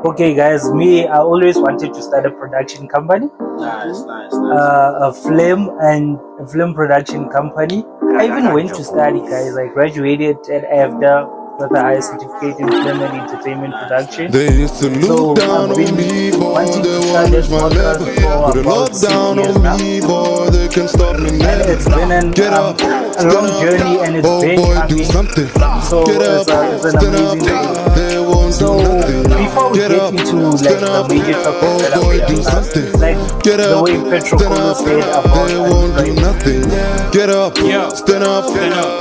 Okay, guys, I always wanted to start a production company. Nice. A film production company. I even went to study, guys. I graduated at AFDA with a high certificate in film and entertainment production. They used to look down I've on been me, boy, wanting they to won't start this reach my podcast level. for Put a about 6 lockdown years on now. me, boy, they can stop me And never. it's been Get up, a long stand journey, up, and it's oh been boy, do coming. something. So Get up, it's an stand up, amazing journey. they won't So do nothing. before we Get get up, into like stand the up, major topics oh that are boy, do facing us, something. like Get the up, way Petro stand Kolo up, said about they won't do unemployment. nothing. Get up, stand up,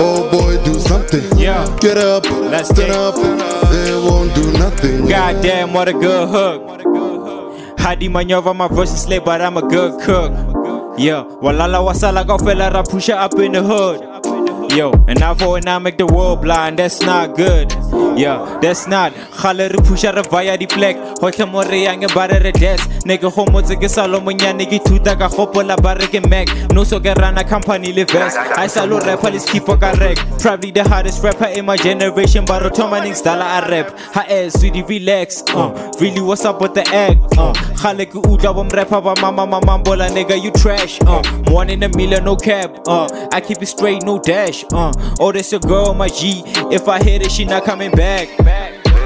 oh boy, do something. Get up, stand up, they won't do nothing. Goddamn, what a good hook. Hadi maneuver, my voice is late, but I'm a good cook. Yeah, walala wasala go fella ra push up in the hood. Yo, and now for when I make the world blind, that's not good. Yeah, that's not. Khale re pusha re via the flag. Hotle more yang ba re desk. Nigga homo tse ke salo monyane ke thuta ka gopola ba re ke Mac. No so ke rana company le vest. I salo rapper let's keep ka rec. Probably the hardest rapper in my generation, but Ottoman style I rap. Ha sweetie relax. Really what's up with the act? Khale ke utla bom rapper ba mama mambola nigga you trash. 1 in a million no cap. I keep it straight no dash. Oh that's your girl my G. If I hit it she not coming back.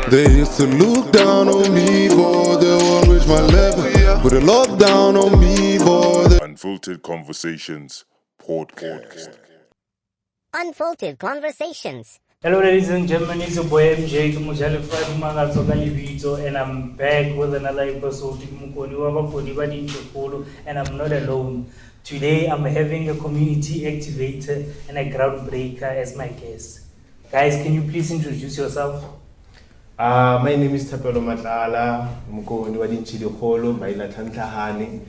They used to look down on me, boy, they won't reach my level. Put a lockdown on me, boy. Unfiltered Conversations podcast. Unfiltered Conversations. Hello, ladies and gentlemen, it's your boy MJ Kumujale Friday Magatso Kalibito, and I'm back with another episode and I'm not alone. Today I'm having a community activator and a groundbreaker as my guest. Guys, can you please introduce yourself? My name is Tapelo Matlala, Mukoni Wadinchidi Holo, Baila Tantlahani.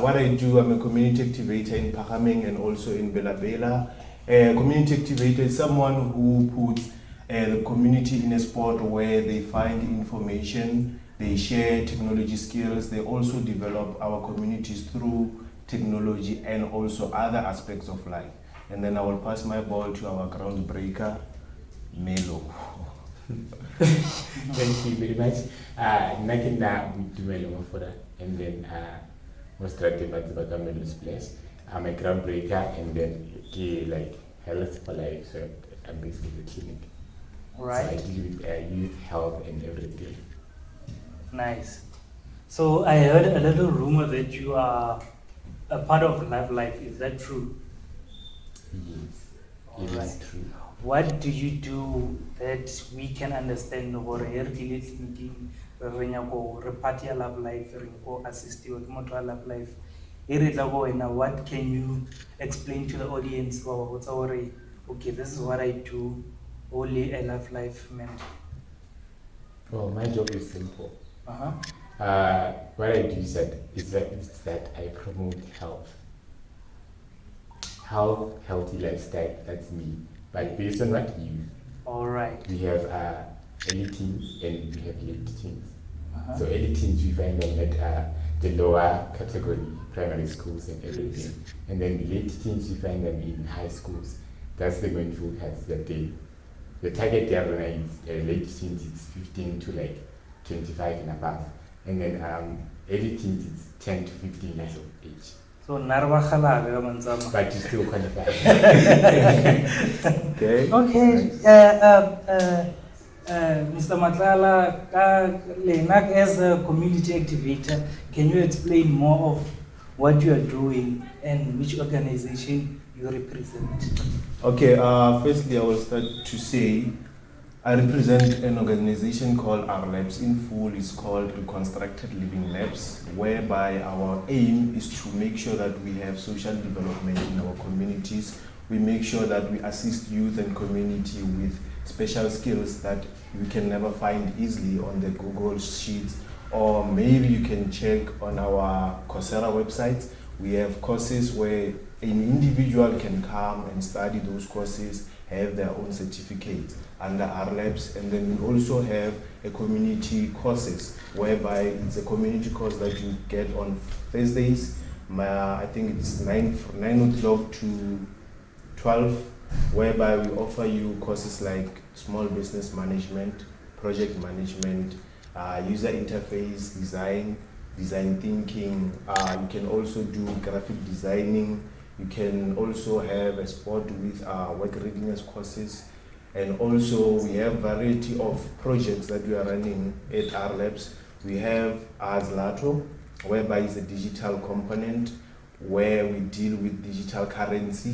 What I do, I'm a community activator in Pahaming and also in Bela Bela. A community activator is someone who puts the community in a spot where they find information, they share technology skills, they also develop our communities through technology and also other aspects of life. And then I will pass my ball to our groundbreaker, Melo. Thank you very much. Nakin na dumelo for that, and then most strategic at the Melo's place. I'm a groundbreaker, and then like health for life. So I'm basically the clinic. Right. So I deal with youth health and everything. Nice. So I heard a little rumor that you are a part of Love Life. Is that true? Yes, All it right. is true. What do you do that we can understand or party Love Life or assist you with Love Life? What can you explain to the audience? Okay, this is what I do. Only a Love Life member. Well, my job is simple. Uh-huh. What I do is that I promote health. Healthy lifestyle, that's me. But based on what you, All right. we have early teens and we have late teens. Uh-huh. So early teens we find them at the lower category, primary schools and everything. And then late teens we find them in high schools. That's the going focus that the target there is late teens it's 15 to like 25 and above. And then early teens it's 10 to 15 years of age. So Narva Khalaga Manzama. But you still qualify. Okay. Okay. Mr. Matlala, as a community activator, can you explain more of what you are doing and which organization you represent? Okay, firstly I will start to say I represent an organization called Our Labs. In full, it's called Reconstructed Living Labs, whereby our aim is to make sure that we have social development in our communities. We make sure that we assist youth and community with special skills that you can never find easily on the Google Sheets, or maybe you can check on our Coursera website. We have courses where an individual can come and study those courses, have their own certificate under our labs, and then we also have a community courses whereby it's a community course that you get on Thursdays. I think it's 9 o'clock to 12, whereby we offer you courses like small business management, project management, user interface design, design thinking. You can also do graphic designing. You can also have a spot with work readiness courses. And also we have variety of projects that we are running at our labs. We have Zlato, whereby it's a digital component where we deal with digital currency.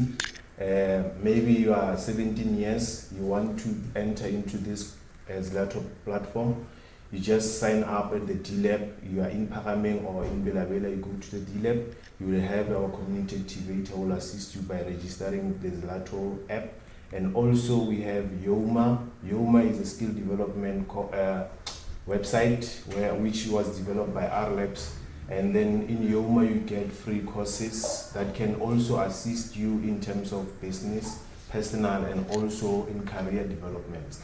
Maybe you are 17 years, you want to enter into this Zlato platform. You just sign up at the D-Lab. You are in Parameng or in Belabela, you go to the D-Lab. You will have our community activator who will assist you by registering with the Zlato app. And also we have Yoma. Yoma is a skill development website which was developed by our labs. And then in Yoma you get free courses that can also assist you in terms of business, personal, and also in career development.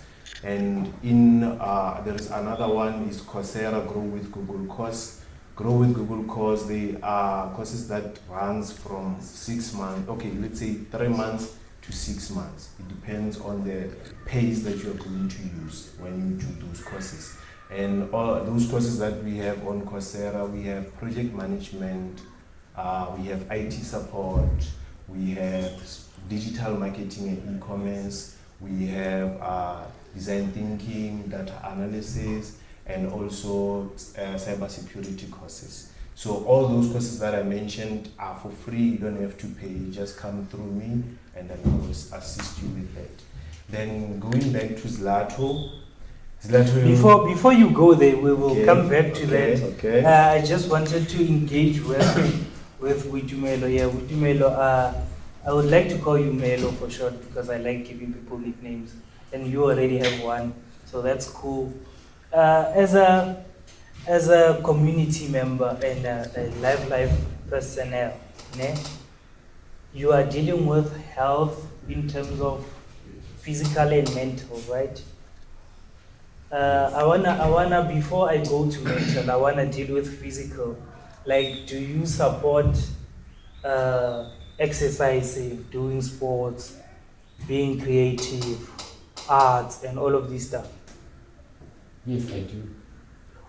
And in there is another one is Coursera Grow with Google course. Grow with Google course, they are courses that runs from 6 months, okay, let's say 3 months to 6 months. It depends on the pace that you're going to use when you do those courses. And all those courses that we have on Coursera, we have project management, we have IT support, we have digital marketing and e-commerce, we have design thinking, data analysis, and also cybersecurity courses. So all those courses that I mentioned are for free. You don't have to pay. You just come through me, and then I will assist you with that. Then going back to Zlato. Before you go there, we will come back to that. Okay. I just wanted to engage with Witumelo. Yeah, Witumelo. I would like to call you Melo for short because I like giving people nicknames, and you already have one, so that's cool. As a community member and a life personnel, you are dealing with health in terms of physical and mental, right? I wanna before I go to mental, I wanna deal with physical. Like, do you support exercising, doing sports, being creative, arts, and all of this stuff? Yes, I do.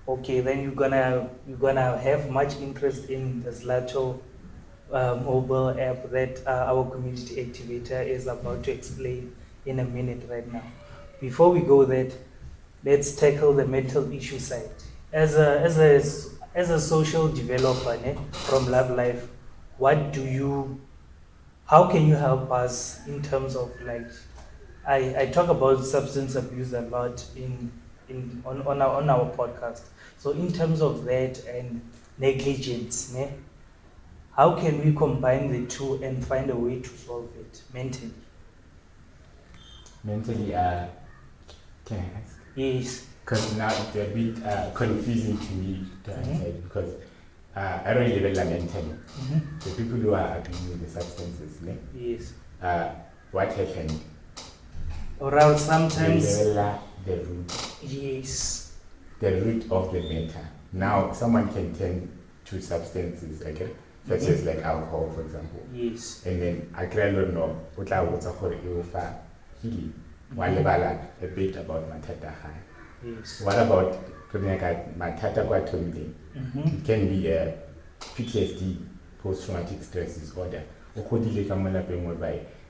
Okay, then you're gonna have much interest in the Zlato mobile app that our community activator is about to explain in a minute right now. Before we go there, let's tackle the mental issue side. As a social developer from Love Life, how can you help us in terms of, like, I talk about substance abuse a lot on our podcast. So in terms of that and negligence, how can we combine the two and find a way to solve it mentally? Mentally, can I ask? Yes. Because now it's a bit confusing to me to answer it, because I don't level mentally. The people who are abusing the substances, Yes. what happened? Or else sometimes. They level the root. Yes. The root of the matter. Now, someone can turn to substances, okay, such as like alcohol, for example. Yes. And then I don't know what I was healing. A bit about matata. Yes. What about matata kwatomile? It can be a PTSD, post-traumatic stress disorder.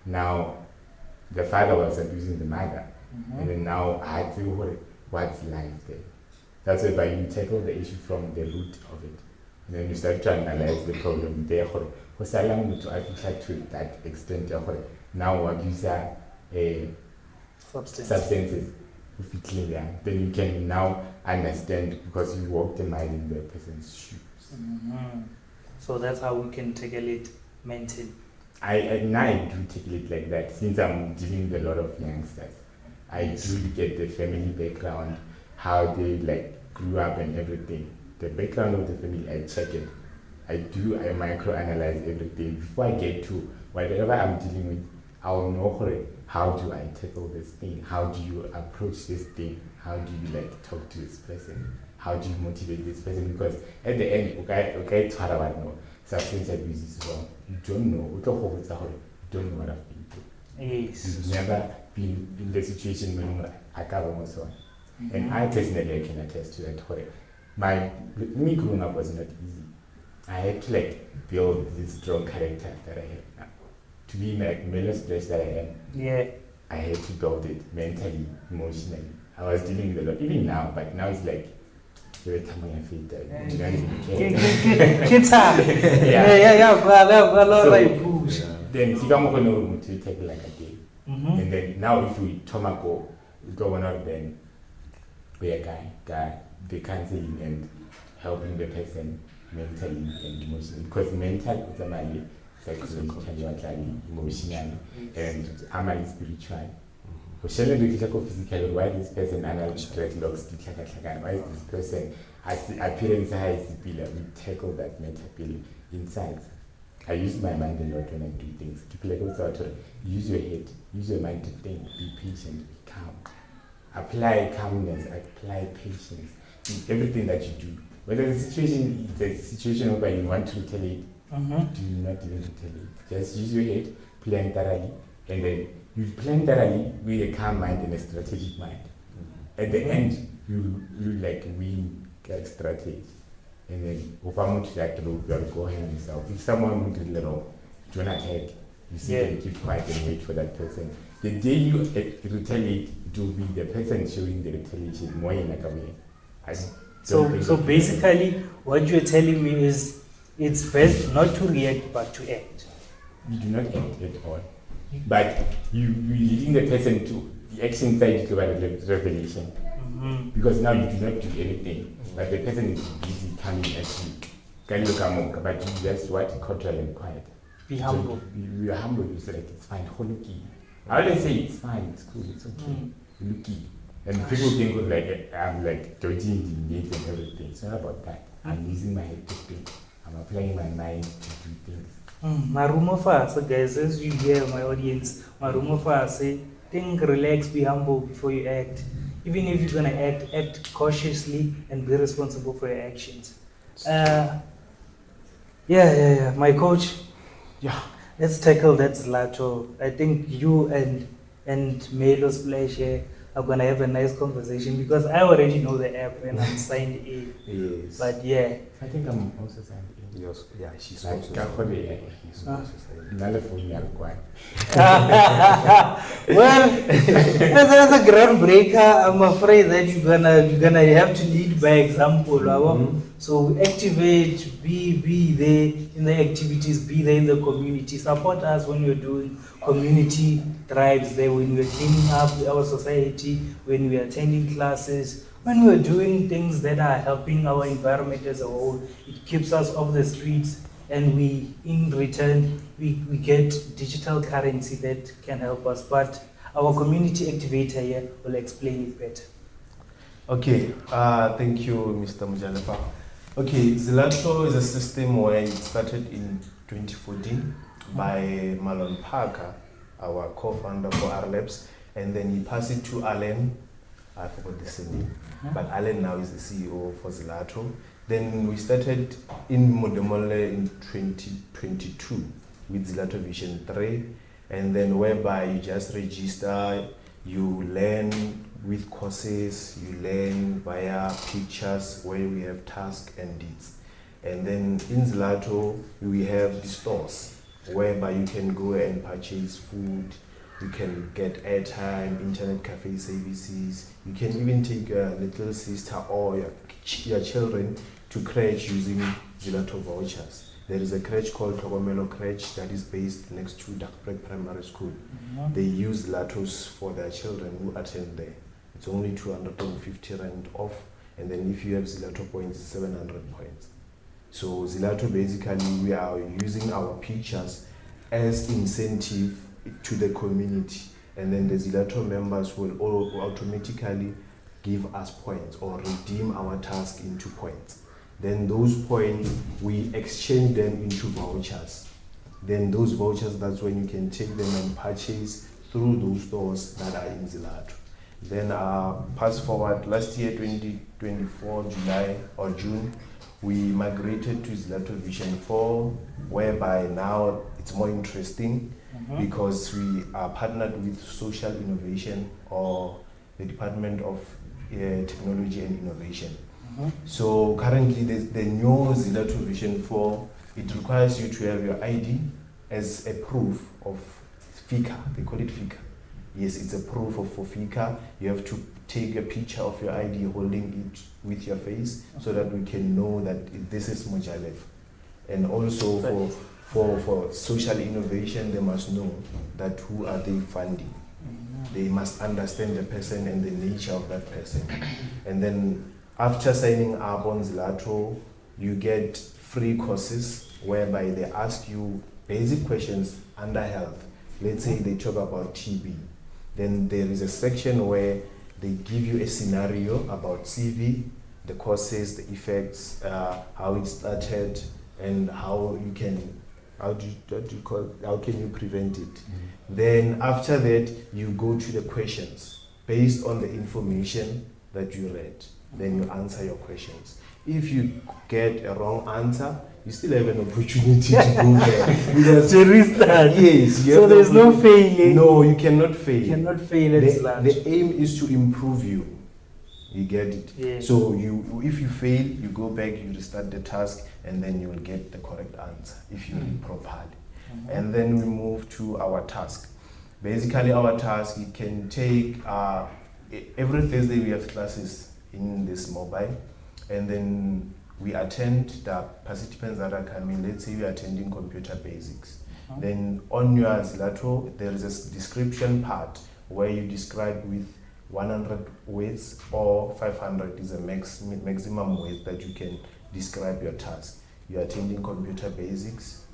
Now, the father was abusing the mother, and then now I had to what's life there. That's why you tackle the issue from the root of it, and then you start to analyze the problem there. To that extent, now abuse substances, if you clear, then you can now understand because you walked a mile in the person's shoes. So that's how we can tackle it mentally. I do tackle it like that since I'm dealing with a lot of youngsters. I do get the family background, how they like grew up and everything. The background of the family, I check it. I micro-analyze everything. Before I get to whatever I'm dealing with, I'll know how do I tackle this thing? How do you approach this thing? How do you like talk to this person? How do you motivate this person? Because at the end, substance abuse is wrong. You don't know. You don't know what I've been through. Yes. You've never been in the situation when I cover myself. And I personally, I can attest to that. Me growing up was not easy. I had to like build this strong character that I have now. To be like menace that I am. Yeah. I had to build it mentally, emotionally. I was dealing with a lot, even now, but now it's like, every time I feel that, you don't even care. Kids are. Yeah. Then, if I'm going to take like a day. And then now if we Tomako, we go on out then, we are guy, they counseling and helping the person mentally and emotionally. Because mental is a man, psychologically, emotionally, and I'm spiritual. Ushele ndikitako physical, why this person analyze dreadlocks, why is this person appearance high is pillar, we tackle that mental pillar inside. I use my mind a lot when I do things. People like also use your head, use your mind to think, be patient, be calm. Apply calmness, apply patience in everything that you do. Whether the situation where you want to retaliate, do not even retaliate. Just use your head, plan thoroughly, and then you plan thoroughly with a calm mind and a strategic mind. At the end, you like win that strategy. And then, if I'm to that road, you go ahead yourself. If someone would do little, do not attack. You see them, keep quiet and wait for that person. The day you retaliate, it will be the person showing the retaliation more in like a way. So basically, what you're telling me is it's best not to react but to act. You do not act at all. But you leading the person to the action side to the revelation. Because now you do not do anything. But the person is busy coming at you. Can you come on? But you just what? Control and quiet. Be humble. So you are humble. You say like it's fine. Holuki. I always say it's fine. It's cool. It's okay. Looky. And people think of like I'm like dodging the need and everything. It's not about that. I'm using my head to think. I'm applying my mind to do things. Marumo fast, guys, as you hear my audience, Marumo fast say, think, relax, be humble before you act. Even if you're gonna act cautiously and be responsible for your actions. Yeah. My coach, let's tackle that Zlato. I think you and Melo Splash here are gonna have a nice conversation because I already know the app and I'm signed in. Yes. But yeah. I think I'm also signed in. Yes, yeah, she's Like, also He's also signed. another phone you are Well, as a groundbreaker, I'm afraid that you're gonna have to lead by example. So activate, be there in the activities, be there in the community. Support us when we're doing community drives there, when we're cleaning up our society, when we're attending classes, when we're doing things that are helping our environment as a whole. It keeps us off the streets, and we, in return, we get digital currency that can help us. But our community activator here will explain it better. Okay, thank you, Mr. Mujalepa. Okay, Zlato is a system where it started in 2014 by Marlon Parker, our co-founder for R Labs, and then he passed it to Alan. I forgot the surname, but Alan now is the CEO for Zlato. Then we started in Modemole in 2022 with Zlato Vision 3, and then whereby you just register, you learn with courses, you learn via pictures where we have tasks and deeds. And then in Zlato, we have the stores whereby you can go and purchase food, you can get airtime, internet cafe services, you can even take your little sister or your children to crèche using Zlato vouchers. There is a crèche called Togomelo Crèche that is based next to Darkbreak Primary School. They use Zlatos for their children who attend there. It's only 250 rand off, and then if you have Zlato points, it's 700 points. So Zlato, basically, we are using our pictures as incentive to the community, and then the Zlato members will all automatically give us points or redeem our task into points. Then those points, we exchange them into vouchers. Then those vouchers, that's when you can take them and purchase through those stores that are in Zlato. Then fast forward, last year, 2024, July or June, we migrated to Zlato Vision 4, whereby now it's more interesting because we are partnered with Social Innovation or the Department of technology and innovation. So currently the new Zilato Vision 4, it requires you to have your ID as a proof of FICA. They call it FICA. Yes, it's a proof of for FICA. You have to take a picture of your ID holding it with your face so that we can know that this is Mojalev. And also for social innovation, they must know that who are they funding. They must understand the person and the nature of that person. And then after signing up on Zilato, you get free courses whereby they ask you basic questions under health. Let's say they talk about TB. Then there is a section where they give you a scenario about CV, the causes, the effects, how it started, and how can you prevent it. Then after that, you go to the questions based on the information that you read. Then you answer your questions. If you get a wrong answer, you still have an opportunity to go there. Because To restart. yes, So there's no failing. No, you cannot fail. You cannot fail at Zilato. The aim is to improve you. You get it? Yeah. So if you fail, you go back, you restart the task, and then you will get the correct answer if you read properly. And then we move to our task. Basically, our task, it can take, every Thursday we have classes in this mobile, and then we attend the participants that are coming. Let's say we are attending computer basics. Then on your Zilato, there is a description part where you describe with 100 words or 500 is a maximum weight that you can describe your task. You are attending computer basics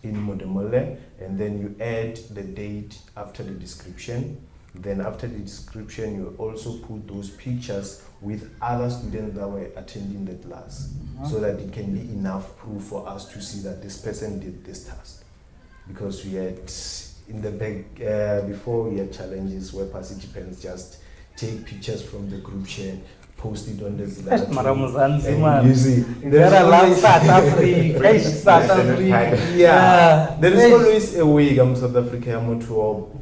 in Modemole, and then you add the date after the description. Then after the description, you also put those pictures with other students that were attending the class, so that it can be enough proof for us to see that this person did this task. Because we had in the back before, we had challenges where participants just take pictures from the group chat, post it on the Zilato. And you see, there is always a way South Africa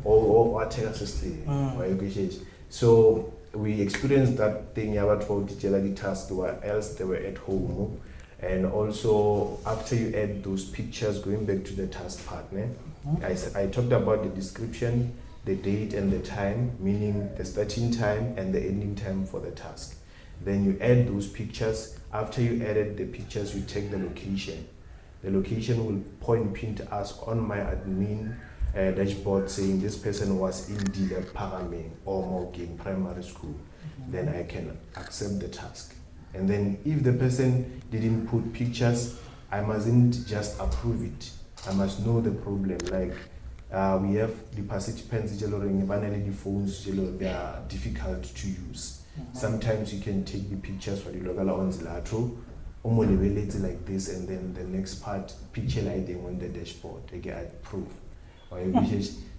or take a system. So we experienced that thing about the task, else they were at home. And also after you add those pictures, going back to the task partner, I talked about the description, the date and the time, meaning the starting time and the ending time for the task. Then you add those pictures. After you added the pictures, you take the location. The location will pin to us on my admin dashboard saying this person was indeed a Paraming or Morgan primary school. Then I can accept the task. And then if the person didn't put pictures, I mustn't just approve it. I must know the problem. Like we have the participants, the phones, they are difficult to use. Sometimes you can take the pictures for the local on Zilato, like this, and then the next part, picture lighting on the dashboard, they get approve.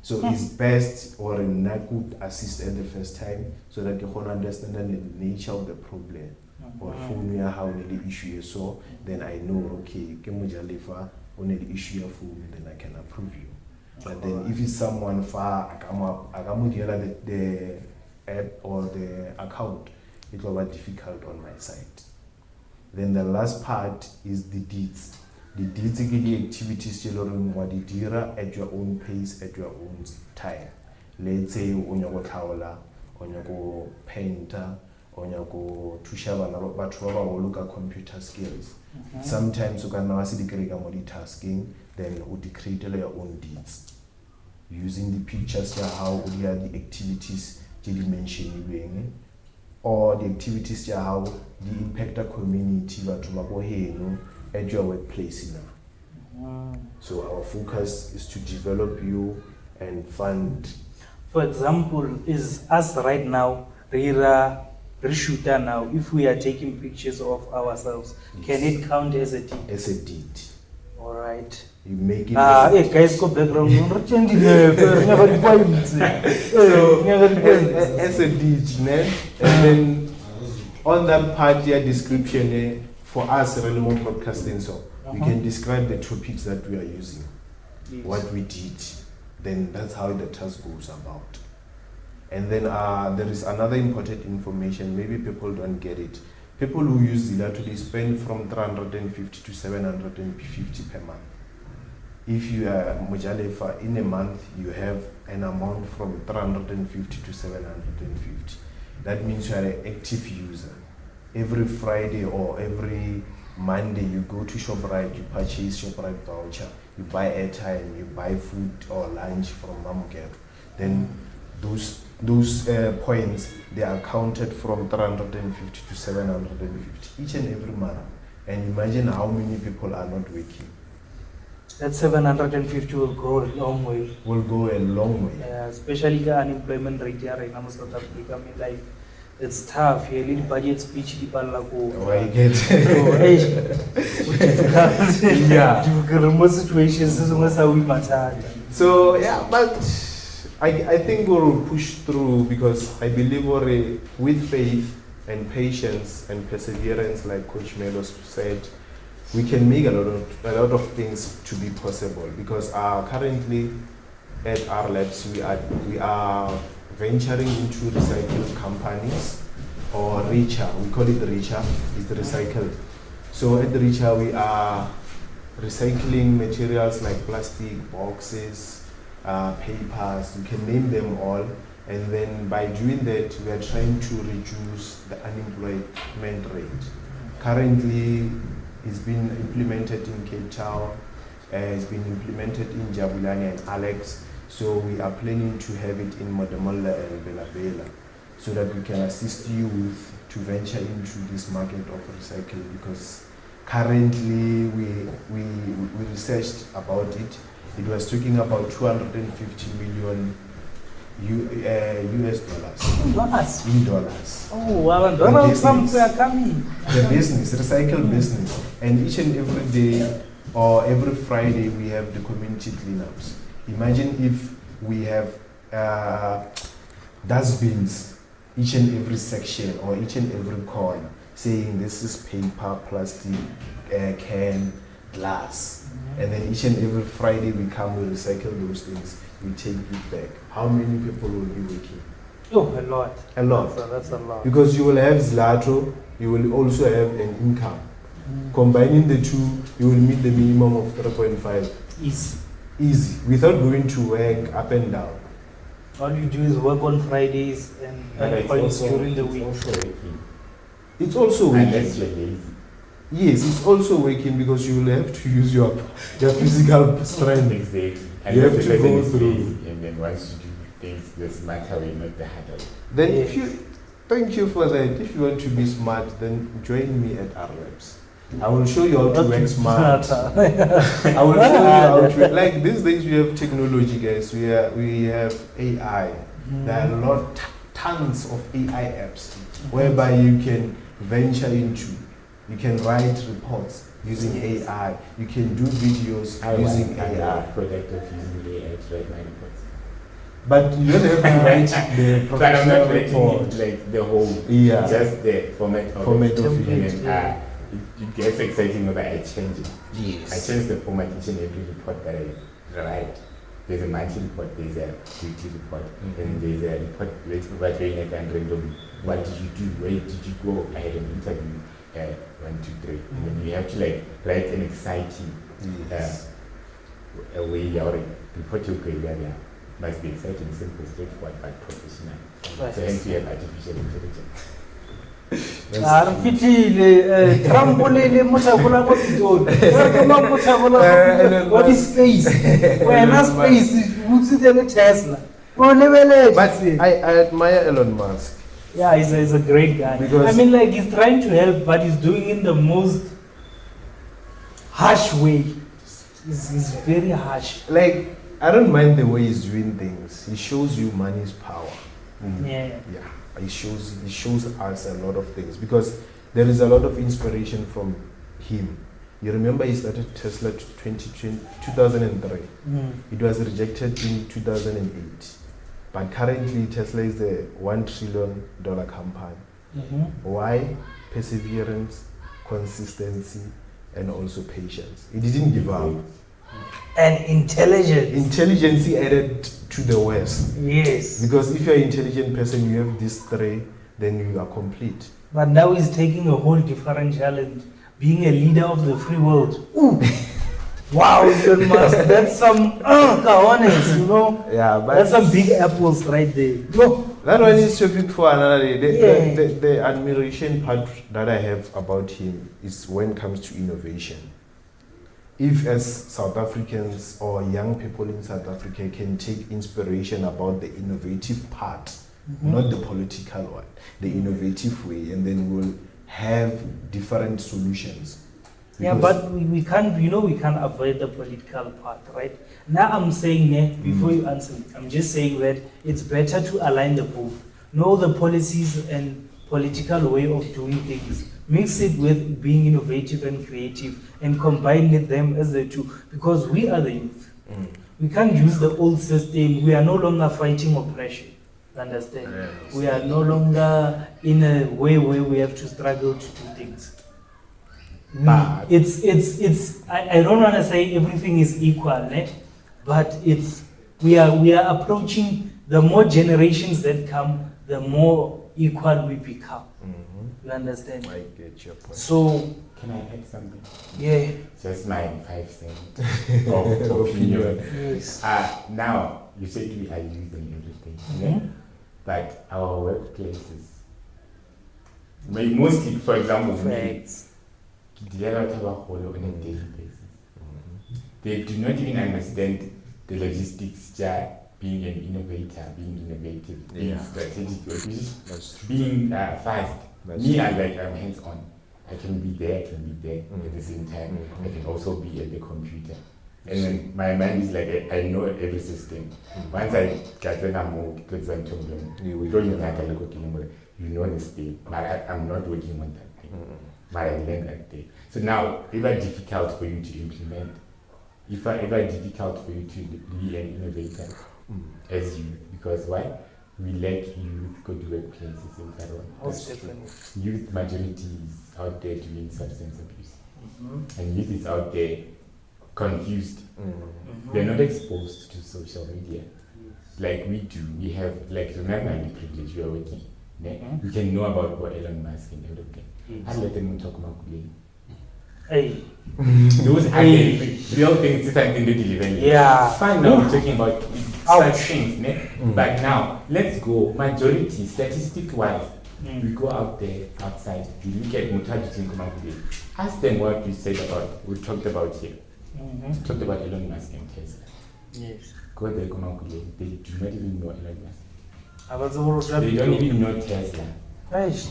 So it's best or not good assist at the first time so that you can understand the nature of the problem. Or phone how the issue is, so then I know okay, only the issue of phone, then I can approve you. But then if it's someone far, I come the app or the account, it will be difficult on my side. Then the last part is the deeds. The deeds are the activities at your own pace, at your own time. Let's say on your towler, on your painter, on your go to shava but look at computer skills. Sometimes you can now see the multitasking, then you create your own deeds. Using the pictures how the activities did mention or the activities how the impact the community at your workplace now. So our focus is to develop you and fund. For example, is us right now, shooter now, if we are taking pictures of ourselves, yes, can it count as a deed? As a deed. All right. You make it guys go background. as a deed, and then on that part your description for us remote broadcasting, so we can describe the topics that we are using, yes, what we did. Then that's how the task goes about. And then there is another important information, maybe people don't get it. People who use Zilato, they spend from 350 to 750 per month. If you are Mujalefa, in a month, you have an amount from 350 to 750. That means you are an active user. Every Friday or every Monday, you go to ShopRite, you purchase ShopRite voucher, you buy airtime, you buy food or lunch from Mamugero. Then those points, they are counted from 350 to 750 each and every month. And imagine how many people are not working. That 750 will go a long way. Will go a long way. Yeah, especially the unemployment rate here in South Africa. I mean, like, it's tough. You need budget speech. People like, Oh, I get yeah. Most situations, this is how we matter. So, yeah, but I think we'll push through because I believe with faith and patience and perseverance, like Coach Melos said, we can make a lot of things to be possible. Because currently at our labs we are venturing into recycled companies or Richa. We call it Richa. It's the recycled. So at the Richa we are recycling materials like plastic boxes, papers. You can name them all. And then by doing that, we are trying to reduce the unemployment rate. Currently, it's been implemented in Cape Town, it's been implemented in Jabulani and Alex. So we are planning to have it in Modamola and Bela Bela, so that we can assist youth to venture into this market of recycling. Because currently we researched about it. It was talking about 250 million US dollars. In dollars. Oh, well, dollars somewhere coming. The business, recycle business. And each and every day or every Friday we have the community cleanups. Imagine if we have dustbins, each and every section or each and every corner, saying this is paper, plastic, can, glass. And then each and every Friday we come, we recycle those things, we take it back. How many people will be working? Oh, a lot. A lot. That's a lot. Because you will have Zlato, you will also have an income. Combining the two, you will meet the minimum of 3.5. Easy, without going to work up and down. All you do is work on Fridays and points during the week. It's also working. Unless you're lazy. Yes, it's also working because you will have to use your physical strength. Exactly. You have to go through. And then once you do things the smarter way, not the harder way. Then thank you for that. If you want to be smart, then join me at our labs. I will show you how to work smart. I will show you how to, like these days we have technology, guys. We have AI. There are tons of AI apps whereby you can venture into. You can write reports using AI. You can do videos using AI. Product of using AI to write my reports. But you don't have to write the professional report. Like the whole, just the format of it. It gets exciting when I change it. Yes. I change the format each and every report that I write. There's a monthly report, there's a weekly report, and there's a report about random. What did you do? Where did you go? I had an interview. 1, 2, 3. And then you have to like write an exciting way or report your career. Must be exciting, simple, straightforward, but professional. So hence we have artificial intelligence. What is space? When a space, what's it in a Tesla? But I admire Elon Musk. Yeah, he's a great guy. Because I mean, like, he's trying to help, but he's doing it in the most harsh way. He's very harsh. Like, I don't mind the way he's doing things. He shows you money's power. Yeah. He shows us a lot of things because there is a lot of inspiration from him. You remember he started Tesla 2003. It was rejected in 2008. But currently Tesla is a $1 trillion company. Why? Perseverance, consistency, and also patience. He didn't give up. And intelligence. Intelligence added to the West. Yes. Because if you're an intelligent person, you have these three, then you are complete. But now he's taking a whole different challenge. Being a leader of the free world. Ooh. Wow, Elon Musk. That's some cojones, you know? Yeah, but That's some big apples right there. No. that one is topic for another day. Yeah. The admiration part that I have about him is when it comes to innovation. If as South Africans or young people in South Africa can take inspiration about the innovative part, not the political one, the innovative way, and then we'll have different solutions. Yeah, but we can't, we can't avoid the political part, right? Now I'm saying, before you answer, I'm just saying that it's better to align the both. Know the policies and political way of doing things. Mix it with being innovative and creative and combine them as the two, because we are the youth. We can't use the old system. We are no longer fighting oppression. Understand? Yes. We are no longer in a way where we have to struggle to do things. But- I don't want to say everything is equal, but we are approaching, the more generations that come, the more equal we become. You understand? I get your point. So, Can I add something? yeah. Just my 5 cents of opinion. Yes. Now, you said we are using everything, but our workplaces, mostly, for example, Facts. they are on a daily basis. They do not even understand the logistics, being an innovator, being innovative, being Yeah. strategic, That's true. being fast. That's Me, true. I'm hands-on. I can be there, at the same time. I can also be at the computer. And then my mind is like, I know every system. Once I get when I'm more, because I'm talking, you know this thing, but I'm not working on that thing. But I learned that day. So now, if it's difficult for you to implement, if it's difficult for you to be an innovator as you, because why? We lack youth good workplaces in Cameroon. Most definitely. Youth majority is out there doing substance abuse. And youth is out there confused. They're not exposed to social media like we do. We have, like, remember the privilege we are working. We can know about what Elon Musk and everything. I let them talk about it. Hey. Those are the real things, something to deliver. Yeah. Fine, now we're talking about Ouch. such things. But now, let's go, majority, statistic-wise, we go out there, outside, we look at Mutaji. Ask them what we said about, we talked about here. We talked about Elon Musk and Tesla. Yes. Go there, they do not even know Elon Musk. Abazoro They don't even know Tesla.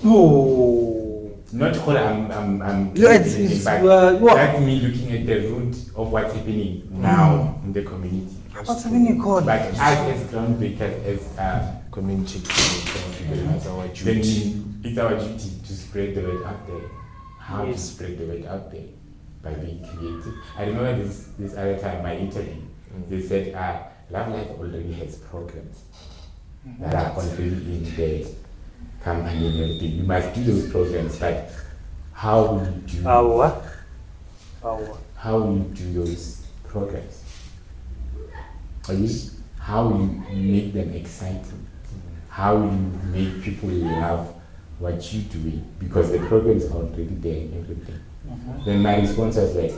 No. Not all I'm Yeah, it's but what? that's me looking at the root of what's happening now in the community. What's happening, God? But as groundbreakers, as Community, that's our then duty. it's our duty to spread the word out there. How Yes. to spread the word out there? By being creative. I remember this other time, my interview, they said, Love Life already has programs that are already in the company and everything. You must do those programs, but how will you do how will you do those programs? How will you make them exciting? How will you make people love what you're doing? Because the programs are already there and everything. Then my response was like,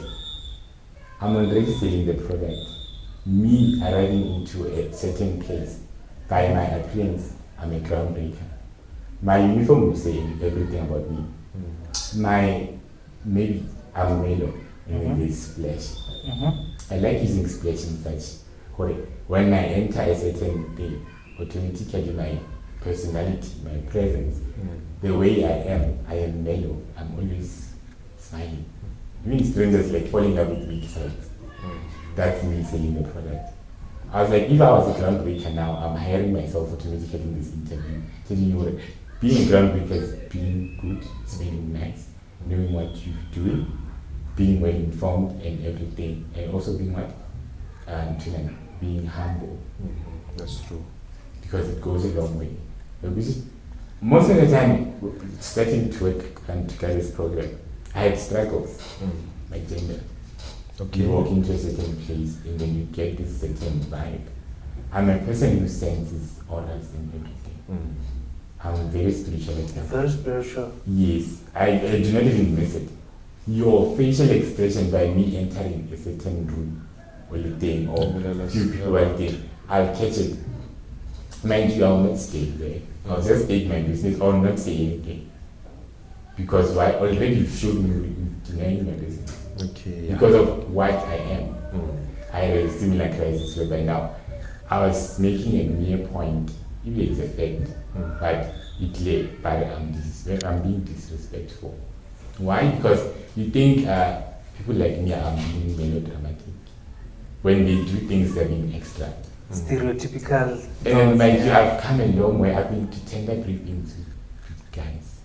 I'm already selling the product. Me arriving into a certain place, by my appearance, I'm a groundbreaker. My uniform will say everything about me. Maybe I'm mellow and then there's splash. I like using splash in such. When I enter a certain thing, automatically my personality, my presence, the way I am mellow. I'm always smiling. Even strangers like falling in love with me. So that's me selling the product. I was like, if I was a groundbreaker now, I'm hiring myself automatically in this interview, telling you what, being a groundbreaker is being good, smelling nice, knowing what you're doing, being well informed and everything, and also being what? Being humble. That's true. Because it goes a long way. Because most of the time, starting to work and to get this program, I had struggles, my gender. Okay. You walk into a certain place and then you get this certain vibe. I'm a person who senses auras and everything. I'm very spiritual. Very spiritual. Yes, I do not even miss it. Your facial expression by me entering a certain room or a thing or few people are there, I'll catch it. Mind you, I'll not stay there. I'll just take my business or not say anything. Because why? Already you've showed me denying my business. Okay. Because of what I am. I had a similar crisis where by now I was making a mere point, even it's a fact, but it lay, but I'm being disrespectful. Why? Because you think people like me are being melodramatic. When they do things, they're being extra. Stereotypical. And like you have come a long way. I've been to tender briefings with guys,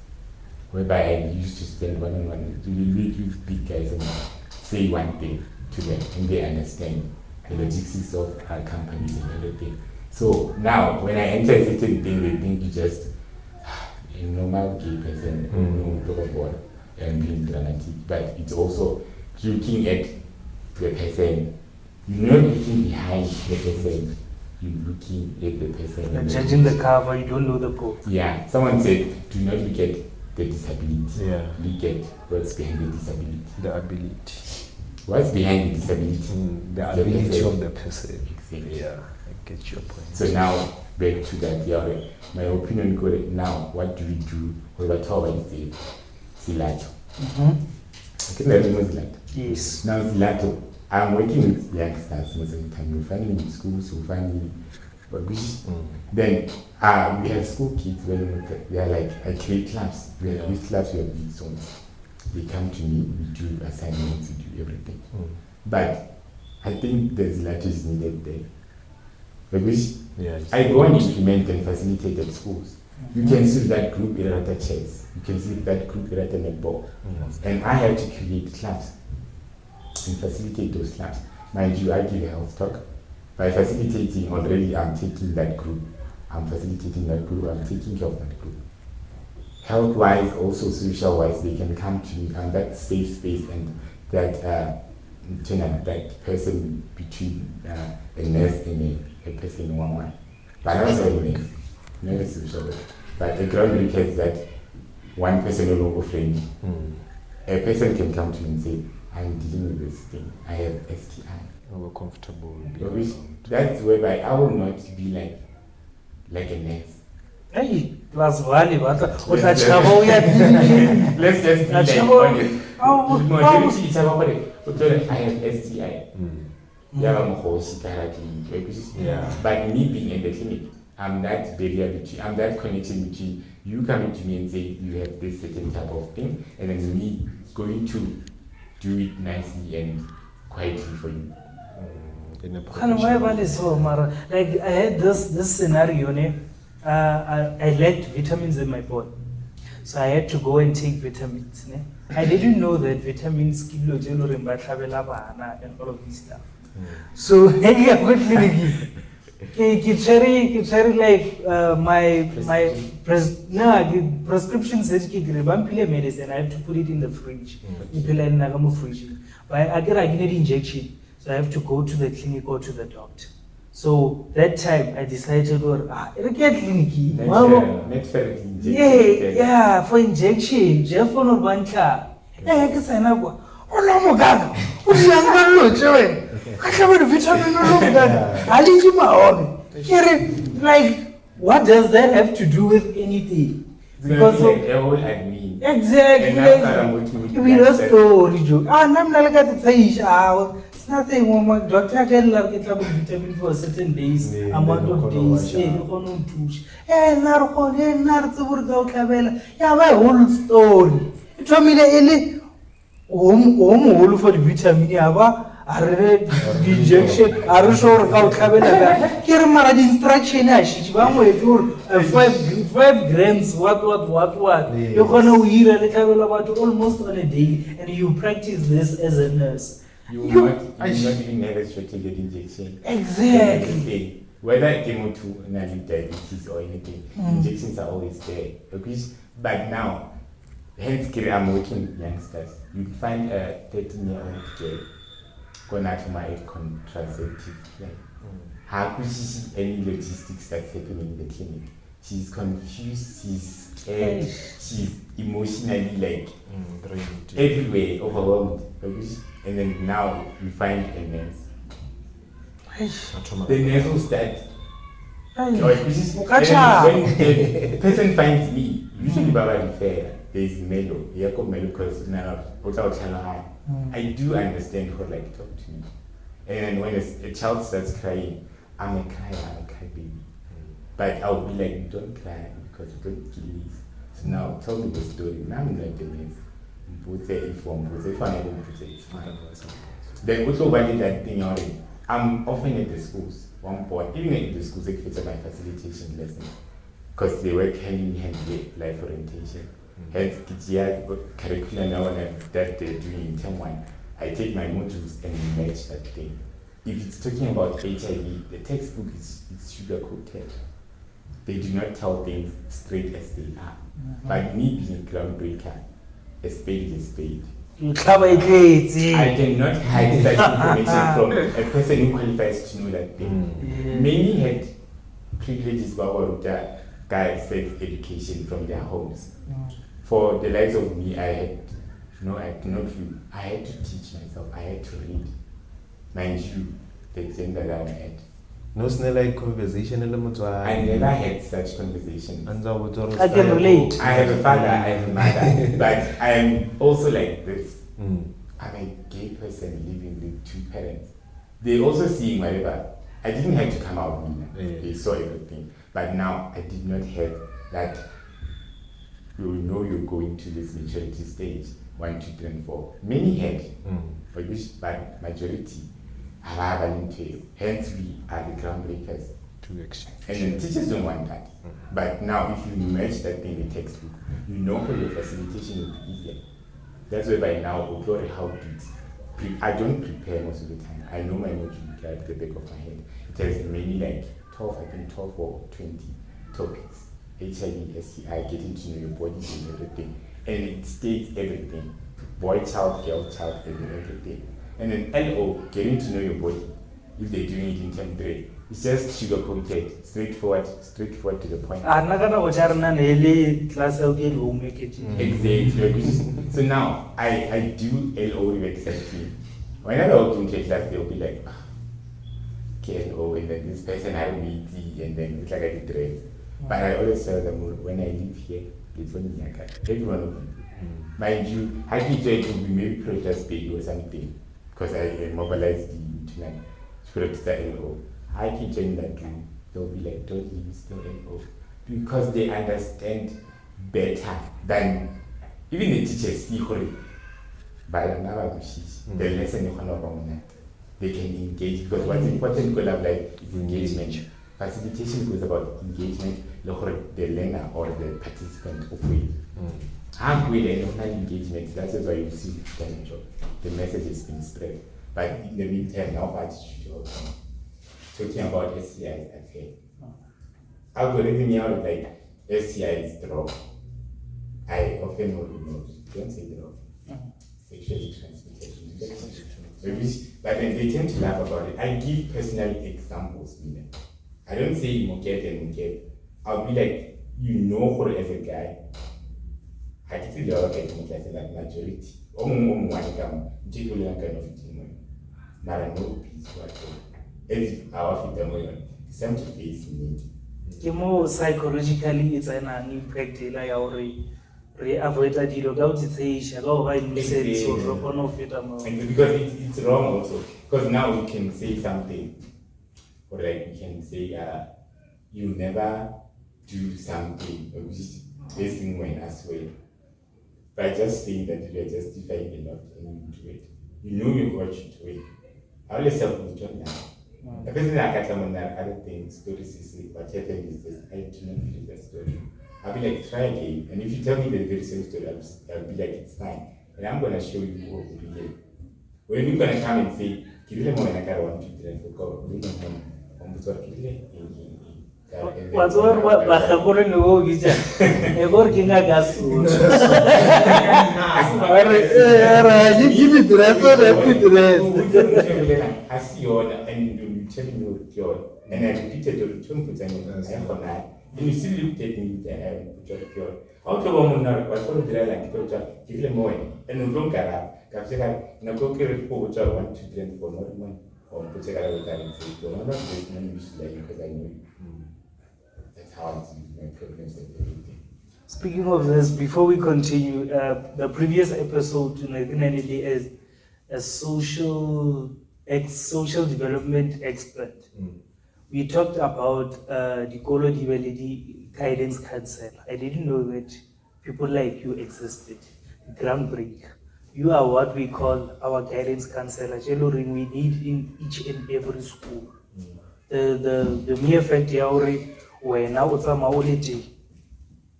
whereby I used to spend one-on-one to meet with big guys and say one thing to them, and they understand the logistics of our companies and everything. So now, when I enter a certain thing, they think you just a normal gay person, and being dramatic. But it's also looking at the person. You're not looking behind the person. You're looking at the person. You're judging the cover. You don't know the book. Yeah. Someone said, "Do not look at the disability. Yeah. Look at what's behind the disability." The ability. What's behind the disability? The ability of the person. Exactly. Yeah, I get your point. So now back to that. Yeah, my opinion good. Now, what do we do? What about the Silato? Okay, let me Silato. Yes. Now Silato, I'm working with youngsters most of the time. You find me in schools, you find me. Then we have school kids when they are like, I create clubs. We have these clubs, we have these zones. They come to me, we do assignments, we do everything. But I think the Zilato is needed there. Because I go and implement and facilitate at schools. You can see that group errata chess. You can see that group errata netball. And I have to create clubs and facilitate those clubs. Mind you, I give a health talk. By facilitating, already I'm taking that group. I'm facilitating that group. I'm taking care of that group. Health-wise, also social-wise, they can come to me. I'm that safe space and that that person between a nurse and a person one-one. But I was only nurse, never social. But a ground request that one person no longer friendly. A person can come to me and say, I'm dealing with this thing. I have STI. We're comfortable. That's whereby I will not be like a nurse. Hey, plus valley, but Let's just be like honest. I have STI. Yeah. But me being in the clinic, I'm that barrier between, I'm that connection between you coming to me and saying you have this certain type of thing, and then me going to do it nicely and quietly for you. Like I had this scenario, I lacked vitamins in my body. So I had to go and take vitamins. I didn't know that vitamins and all of this stuff. So I go clinic. Like the prescription says medicine. I have to put it in the fridge. But I get an injection, so I have to go to the clinic or to the doctor. So that time I decided, yeah, for injection, Jeff on Banka. Like, what does that have to do with anything? Because of exactly, we lost story. It's nothing. My doctor can get vitamin for certain days, amount of days. My whole story. It told me that home for the vitamin. I read the injection. I read the instruction. I 5 grams. What? You're gonna hear about almost on a day, and you practice this as a nurse. You not even have a strategic injection. Exactly. Whether chemo to diabetes or anything, injections are always there. But now, hence I'm working with youngsters. You find a 13-year-old girl gonatomy contraceptive plan. How could she see any logistics that's happening in the clinic? She's confused, she's scared, she's emotionally like everywhere, overwhelmed. And then now you find a nurse. The nurse will start. When the person finds me, usually Baba fair, there's Melo. Melo because I do understand her like talk to me. And when a child starts crying, I'm a crybaby. But I'll be like, don't cry because you don't kill me. So now tell me the story. Now I'm like the nurse. Both informed, both if I never put it, it's fine. Then also when that thing already. I'm often at the schools, one point, even at the schools, I feature my facilitation lesson. Because they work hand in hand with life orientation. Hence, curriculum now that they're doing in term 1, I take my modules and match that thing. If it's talking about HIV, the textbook is sugar coated. They do not tell things straight as they are. But me being a groundbreaker, a spade is a spade. I cannot hide that information from a person who qualifies to know that thing. Many had privileges about guys sex education from their homes. For the likes of me, I had no clue. I had to teach myself. I had to read. Mind you, the extent that I'm at. No like conversation. I never had such conversations. I can relate. I have a father, I have a mother, but I am also like this. I'm a gay person living with 2 parents. They also see whatever. I didn't have to come out with me. They saw everything. But now I did not have that. You know you're going to this maturity stage. 1, 2, 3, and 4. Many had, but majority. Hence we are the groundbreakers. And then teachers don't want that. But now if you match that in the textbook, you know for your facilitation will be easier. That's why by now how to I don't prepare most of the time. I know my module at the back of my head. It has many like 12 or 20 topics. HIV, STI, getting to know your body and everything. And it states everything. Boy, child, girl, child, everything. And then LO, getting to know your body, if they're doing it in term 3. It's just sugar coated, straightforward to the point. Exactly. So now I do LO exactly. Whenever I walk into a class, they'll be like, KLO, and then this person I will meet, and then it's like I did dress. But I always tell them when I live here, it's only every one of you. Mind you, I can try to be maybe protest baby or something. Because I mobilized the internet to register LO. I keep saying that room, they'll be like, don't leave, stay LO. Because they understand better than even the teachers see by another the lesson they can engage. Because what's important in collab life is engagement. Facilitation goes about engagement, the learner or the participant of way. How good engagement, that's why you see the job. The message has been spread. But in the meantime, now talking about STIs at home. Algorithm out like STIs drop. I often don't say drop. Sexually transmitted infections. But then they tend to laugh about it. I give personal examples. I don't say you get and get. I'll be like, you know her as a guy. I can see the other like majority. One come, take kind of thing. Now I know peace whatsoever. If our feet are it's time to face need. More psychologically, it's an impact like our avoid that you don't say, shall I say so one of it. Because it's wrong also. Because now we can say something. Or like we can say, you never do something, or this thing when as well. By just saying that you are justifying a lot and you do it. You know you watch it to it. I always tell people don't now. The person I got on other things, stories is what happened is this. I do not believe that story. I'll be like, try again. And if you tell me the very same story, I'll be like, it's fine. And I'm gonna show you what will be here. When you're gonna come and say, Kirille mo na kara 1, 2, 3, 4, go, What's what Bakakore no Gija? A working a gas. You give it the rest of the I see you and you tell me your and I repeated your return put and you still looked at me with your woman now, but for the like give them more and look at her. Capture no go care for what I want to drink for not one or put it out with that and say, well, I'm not listening because I know that's how I see my problems and everything. Speaking of this, before we continue, the previous episode is a social development expert. We talked about the Kolo Diveledi guidance council. I didn't know that people like you existed. Groundbreak. You are what we call our guidance counselor. We need in each and every school. The mere fact when now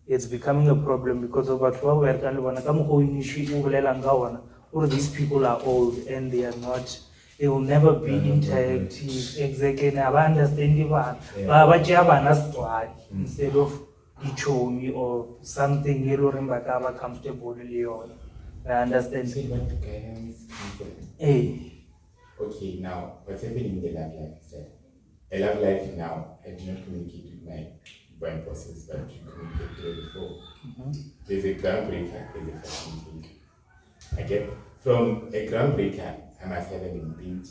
it's becoming a problem because of what or these people are old and they are not, they will never be interactive. Exactly. I understand instead of ichomi or something comfortable. I understand. Say what the guidance Hey. Okay, now what's happening in the love life is that a love life now, I do not communicate with my brain process that you communicated before. There's a groundbreaker, there's a facilitator. Okay? From a groundbreaker, I must have an binge.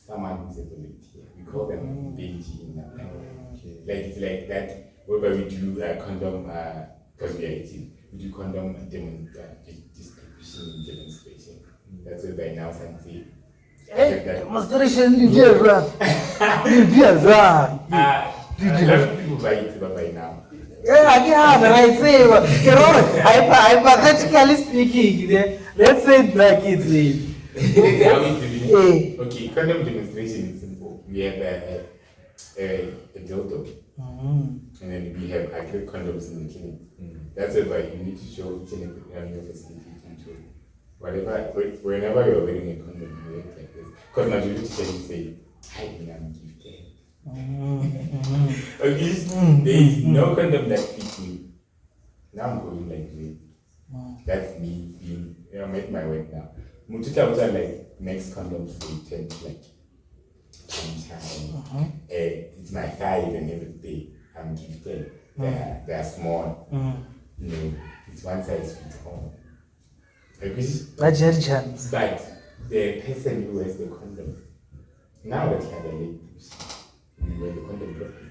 Someone who's a volunteer. We call them binge in that language. Like it's like that, whereby we do condom, because we are 18, we do condom distribution and demonstration. That's why by now something. Demonstration, a lot of people buy it by now. Hypothetically speaking, let's say it like it's Okay, condom demonstration is simple. We have a dildo, and then we have accurate condoms in the clinic. That's why you need to show each and every your facility to whenever you're wearing a condom, you wear it like this. Because now you can say, hi, I'm gifted. Okay, there is no condom that fits me. Now I'm going like this. That's me being, I'm at my work now. Mutuka was like, next condoms they tend to like change time. It's my size and everything. I'm gifted. They're small. No, it's one size fits all. But the person who wears the condom, now that you have a late you wear the condom properly.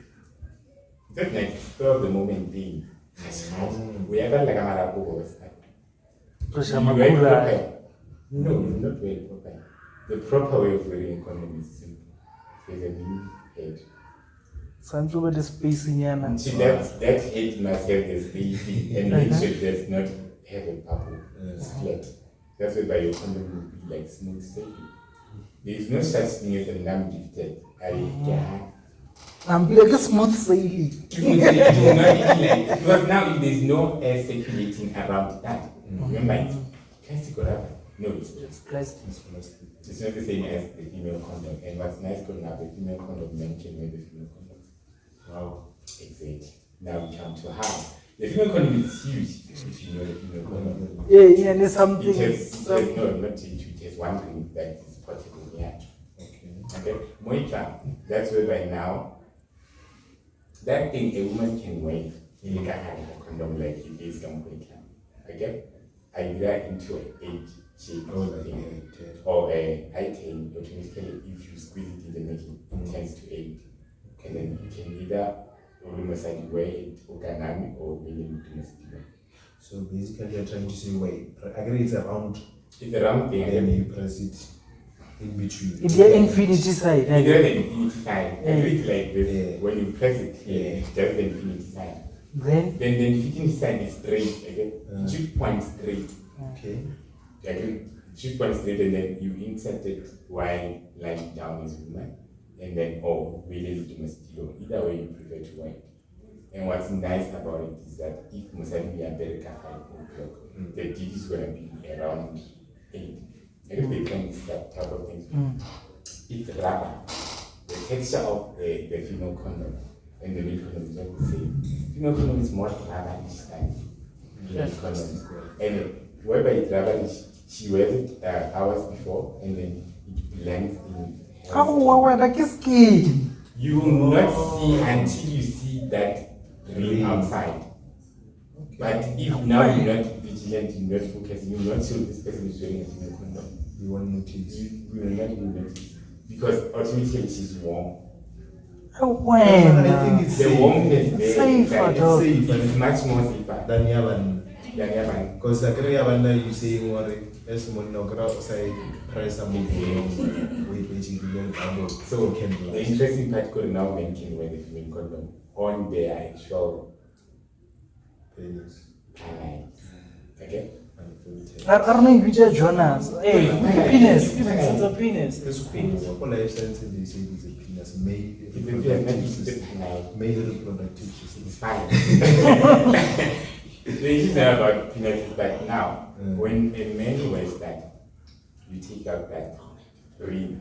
That like spur of the moment being. We have like a marabu or something. No, not wear it properly. The proper way of wearing a condom is simple. There's a new head. The spacing. See, that head must have the spacing and make sure it does not have a bubble. It's flat. That's why your condom will be like smooth sailing. There is no such thing as a non-gifted. I'm like a smooth sailing. Because now if there's no air circulating around that, remember it's plastic or rubber? No, it's plastic. It's not the same as the female condom. And what's nice going up, the female condom mentioned with the female condom. Wow. Exactly. Now we come to how. The female condom is huge, if you know the female condom. Yeah, and there's something. It has one ring that is portable. Yeah. Okay. Moika, that's where by now, that thing a woman can wear in a condom like it is on Moika. Okay? Either into an 8 shape or a item, automatically if you squeeze it in the neck, it turns to 8. And then you can either wear it or willing to masculine. So basically you're trying to say, wait, I agree it's a round. It's a round thing. And then you press it in between. It's the infinity side. It's the infinity side. It's like this. When you press it, it's just the infinity side. Then the infinity side is straight. Okay? It should point straight. Okay. It should point straight and then you insert it while lying down as a woman. And then, really to mosquito. Either way you prefer to wear it. And what's nice about it is that if Muslim are very careful, the D is going to be around 8. And if they can use that type of thing, it's rubber. The texture of the female condom and the male condom is not the same. Female condom is more rubberish than the male condom. And whereby it's rubberish, she wears it hours before and then it blends in. You will not see until you see that ring outside. But if now you're not vigilant, you're not focusing, you're not sure this person is wearing a female condom, You won't notice. you will not even notice. Because automatically she's warm. I think it's The safe. warmness there safe, is safe. it's much more safer Than Yavan. than Yavan. Because I carry Yavan, you saying, worry, as one no crowd outside, press a move, wait, waiting, So the interesting part could now mention when the female condom on their actual penis. Okay? Arne Jonas. Hey, penis. It's a penis. It's cool. What life science they say is a penis, male It's a reproductive it's system. a Male reproductive system. It's fine. The issue about penis is that now, when a man wears that, you take out that ring.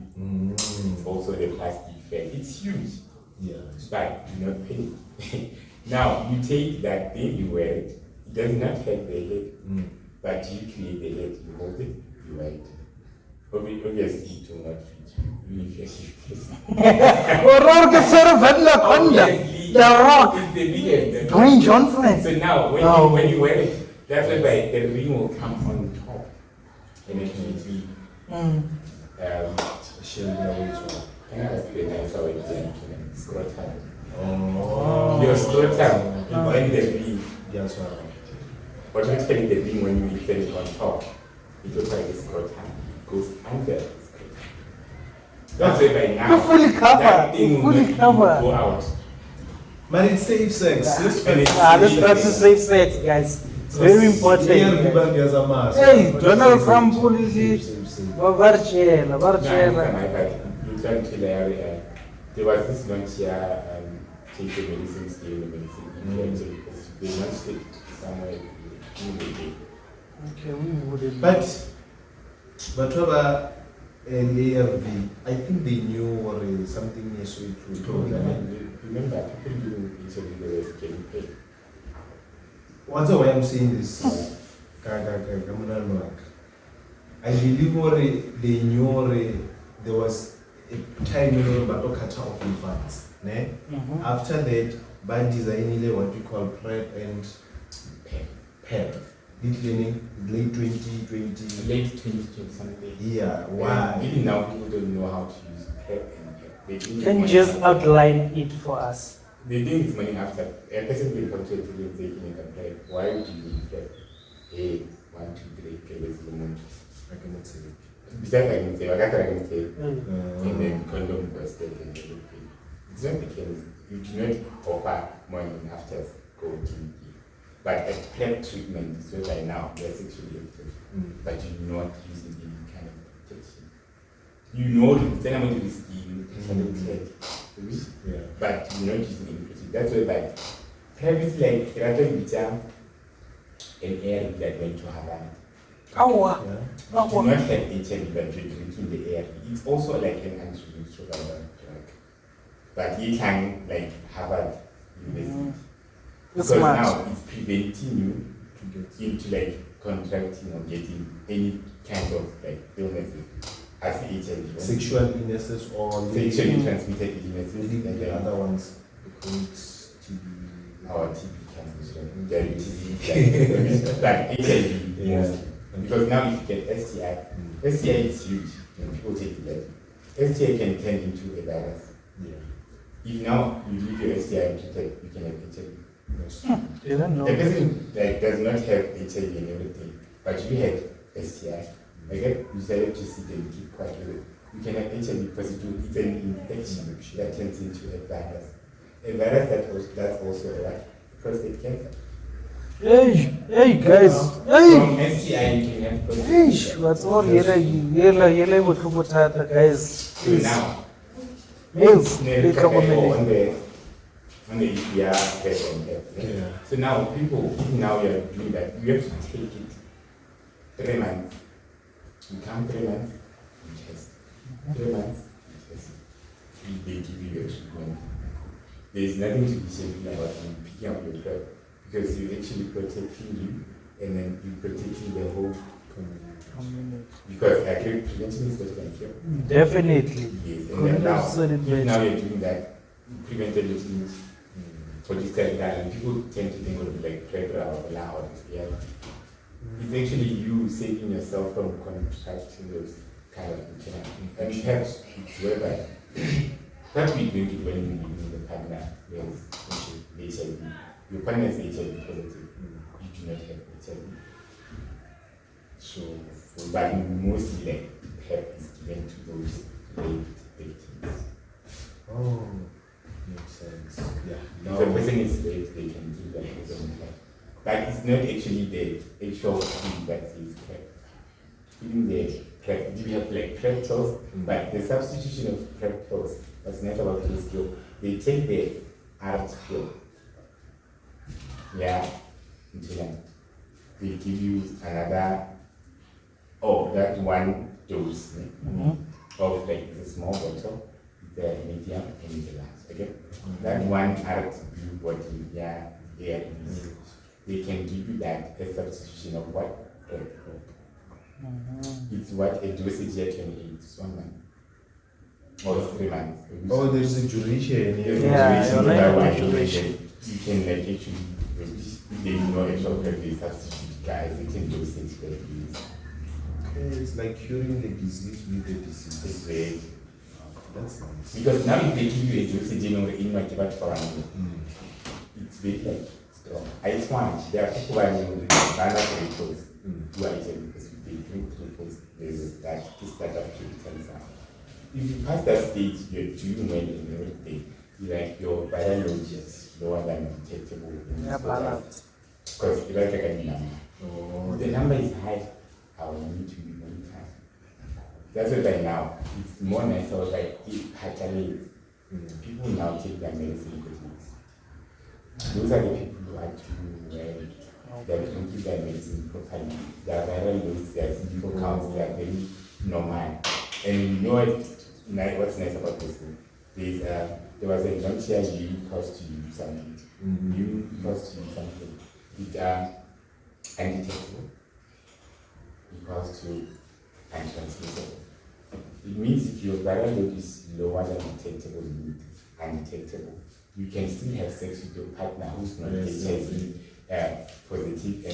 It's also the plastic fat. It's huge. Yeah. But you not pay. Now, you take that thing, you wear it. It does not have the head. But you create the head, you hold it, you wear it. Obviously, it will not fit you. Even if The Rock. it's the biggest. Dwayne Johnson. So now, when you wear it, that's why the ring will come on top. And it will be that's the nicer way to say it. Scrotum. Your scrotum, when the ring, That's right. automatically the ring, when you set it on top, it looks like the scrotum goes under the scrotum. That's why by now, You're fully covered. that thing You're will fully not covered. go out. Man, it's safe sex. Let's practice safe sex, guys. It's very important. Hey, Donald Trump policy. Varchela. There was this launch here, take the medicine, stay in the medicine, because they launched it somewhere in the day. Okay, we wouldn't. But Trevor and ARV, I think they knew or something is so true. Remember, people do interview the way getting paid. What's the way I'm saying this? I believe they knew there was a time but catch of funds. After that, by designing what we call PrEP and PEP. Late 2020. Late 2020 something. Yeah, why? Even now, people don't know how to use PEP and PEP. Can you just outline it for us? They think it's money after. A person will come to a table and say, can you compare? Why would you need PEP? A, 1, 2, 3, okay, let's go on. I cannot say it. Besides, I can say, I can say, and then condom busted and everything. It's not the case. You do not offer money after go GP. But a PrEP treatment is whereby now they are sexually active, but you do not use any kind of protection. You know the amount of skin, but you're not using any protection. That's why PrEP is like an air that went to Havana. Do not have HIV, but you're drinking the air. It's also like an antiretroviral drug. But you can like Harvard University. Because now it's preventing you to get into like contracting or getting any kind of like illnesses as HIV. Sexual illnesses or sexually transmitted illnesses. And the other ones, because TB. Or TB transmission. But HIV mostly. Because now if you get STI, STI is huge when people take it. STI can turn into a virus. If now you leave your STI untreated, you can have HIV. You don't know. The person does not have HIV and everything, but you had STI. Okay? You decided to sit and keep quiet with it. You can have HIV because it's an infection that turns into a virus. A virus that's also a prostate cancer. Hey guys. From STI you can have prostate cancer. What's all yellow guys. So now, Males, on the EPR test and test. So now now you're doing that. You have to take it 3 months. You come 3 months, you test. 3 months, you test. they give you your treatment. There's nothing to be shameful about you picking up your PrEP because you're actually protecting you and then you're protecting the whole community. Because prevention is better than cure. Definitely. Yes, and then now you're doing that, prevented disease for this kind of that, and people tend to think of like PrEP or loud. Yeah. It's actually you saving yourself from contracting those kind of infections. And perhaps it's whereby perhaps we drink it when you're with the partner with HIV. Your partner is HIV positive. You do not have HIV. So, but mostly like PrEP is given to those rape victims. Oh, makes sense. Yeah. If a person is raped, they can give that person PrEP. But it's not actually the actual thing that is PrEP. Even the PrEP, we have like PrEP pills, but the substitution of PrEP pills, that's not about this pill. They take the ART pill. Yeah, until then. They give you another, that one dose of like the small bottle, the medium and the large. Okay? That one ART blue bottle, they can give you that as substitution of what PrEP. It's what a dosage year can eat. It's 1 month. Or 3 months. Oh, there's a duration. You can like actually, there is no actual PrEP, they substitute guys, they can dosage that you use. It's like curing the disease with the disease. It's very, that's nice. because now if they give you a dosage in my debate for it's very like strong. I sponge, there are people who are in the banana triples who are eating because they drink triples, there's that, this type of cancer. If you pass that stage, you're doing well in everything. Like your viral load is lower than detectable. Because you like a number. The number is high, I will need to be monitored. That's what by now. It's more nice or like hyperlate. People now take their medicine because those are the people who actually they don't give their medicine properly. Their viral loads, their CD4 counts, they are very normal. And you know what's nice about this thing? There was a launch here, you cost to you something. You cost to you something. It's undetectable. It costs to untransmittable. It means if your viral load is lower than detectable, undetectable, you can still have sex with your partner who's not HIV positive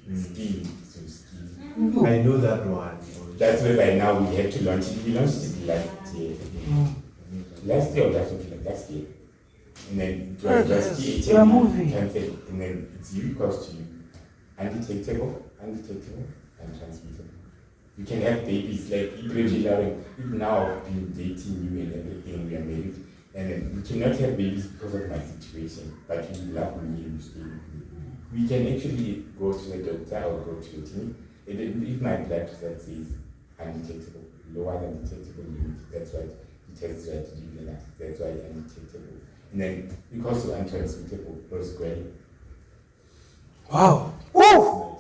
and skin to skin. I know that one. That's why by now we have to launch it. We launched it last year. Last year or last year. And then it was just cancelled. And then it's you cost to you. Undetectable, and transmittable. You can have babies like Ibrahim. Even now I've been dating you and everything, we are married. And then we cannot have babies because of my situation. But you love me and you stay with me. We can actually go to the doctor or go to a clinic. If my blood result says undetectable, lower than detectable limit, that's why it has right to give that. That's why undetectable. And then because of untransmittable, goes well. Wow. Woo!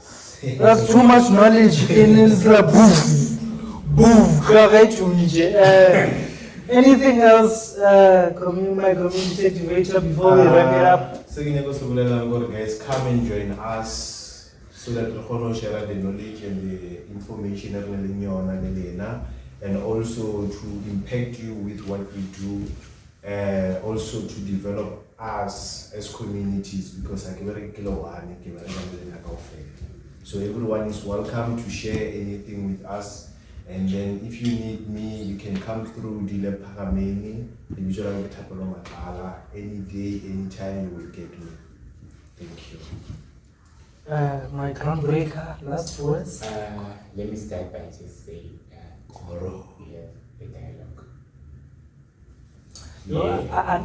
That's too much knowledge in this anything else, my community activator before we wrap it up? So guys, come and join us so that we can share the knowledge and the information and also to impact you with what we do, also to develop us as communities, because so everyone is welcome to share anything with us. And then if you need me, you can come through Dile Pagameni, any day, anytime you will get me. Thank you. My groundbreaker, last words. Let me start by just saying tomorrow we have a dialogue.